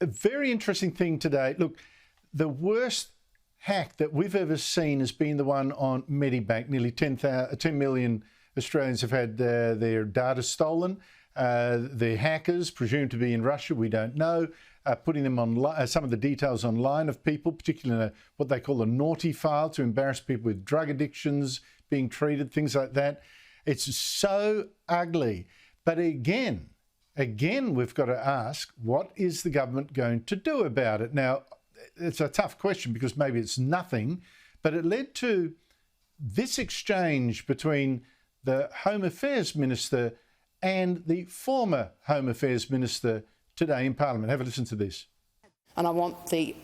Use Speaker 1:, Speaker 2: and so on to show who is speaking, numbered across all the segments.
Speaker 1: A very interesting thing today. Look, the worst hack that we've ever seen has been the one on Medibank. Nearly 10 million Australians have had their data stolen. The hackers, presumed to be in Russia, we don't know, putting them on some of the details online of people, particularly in what they call a naughty file, to embarrass people with drug addictions, being treated, things like that. It's so ugly. But again, we've got to ask, what is the government going to do about it? Now, it's a tough question because maybe it's nothing, but it led to this exchange between the Home Affairs Minister and the former Home Affairs Minister today in Parliament. Have a listen to this.
Speaker 2: And I want the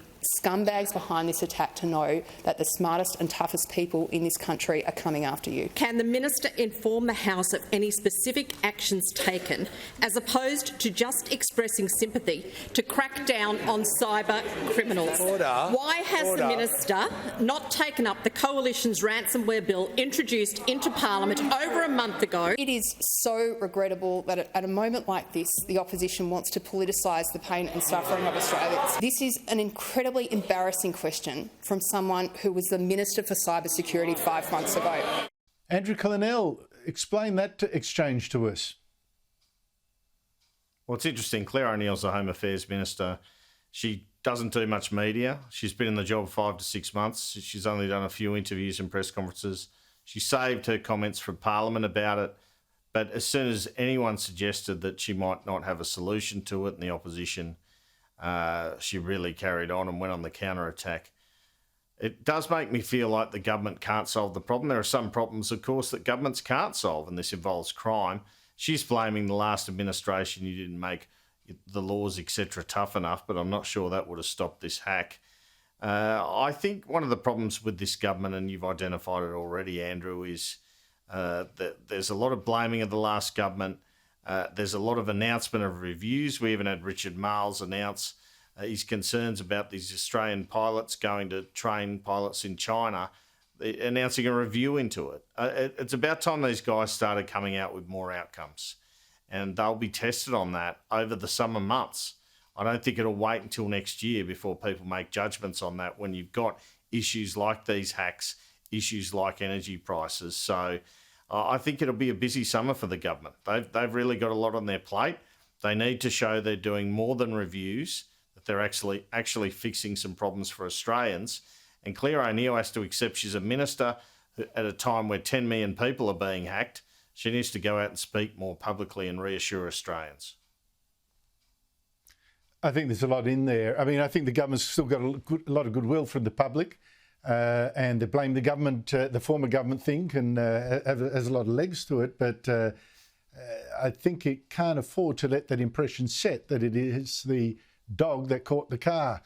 Speaker 2: scumbags behind this attack to know that the smartest and toughest people in this country are coming after you.
Speaker 3: Can the Minister inform the House of any specific actions taken, as opposed to just expressing sympathy, to crack down on cyber criminals?
Speaker 4: Order.
Speaker 3: Why has the Minister not taken up the Coalition's ransomware bill introduced into Parliament over a month ago?
Speaker 2: It is so regrettable that at a moment like this, the opposition wants to politicise the pain and suffering of Australians. This is an incredibly embarrassing question from someone who was the Minister for Cybersecurity 5 months ago.
Speaker 1: Andrew Clennell, explain that exchange to us.
Speaker 5: Well, it's interesting. Clare O'Neil's the Home Affairs Minister. She doesn't do much media. She's been in the job 5 to 6 months. She's only done a few interviews and press conferences. She saved her comments from Parliament about it. But as soon as anyone suggested that she might not have a solution to it in the opposition, she really carried on and went on the counter-attack. It does make me feel like the government can't solve the problem. There are some problems, of course, that governments can't solve, and this involves crime. She's blaming the last administration. You didn't make the laws, etc., tough enough, but I'm not sure that would have stopped this hack. I think one of the problems with this government, and you've identified it already, Andrew, is that there's a lot of blaming of the last government. There's a lot of announcement of reviews. We even had Richard Marles announce his concerns about these Australian pilots going to train pilots in China, announcing a review into it. It's about time these guys started coming out with more outcomes, and they'll be tested on that over the summer months. I don't think it'll wait until next year before people make judgments on that when you've got issues like these hacks, issues like energy prices. So I think it'll be a busy summer for the government. They've really got a lot on their plate. They need to show they're doing more than reviews, that they're actually fixing some problems for Australians. And Clare O'Neil has to accept she's a minister at a time where 10 million people are being hacked. She needs to go out and speak more publicly and reassure Australians.
Speaker 1: I think there's a lot in there. I mean, I think the government's still got a lot of goodwill from the public. And they blame the government, the former government thing, and has a lot of legs to it. But I think it can't afford to let that impression set that it is the dog that caught the car.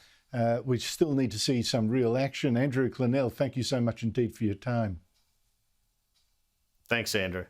Speaker 1: We still need to see some real action. Andrew Clennell, thank you so much indeed for your time.
Speaker 5: Thanks, Andrew.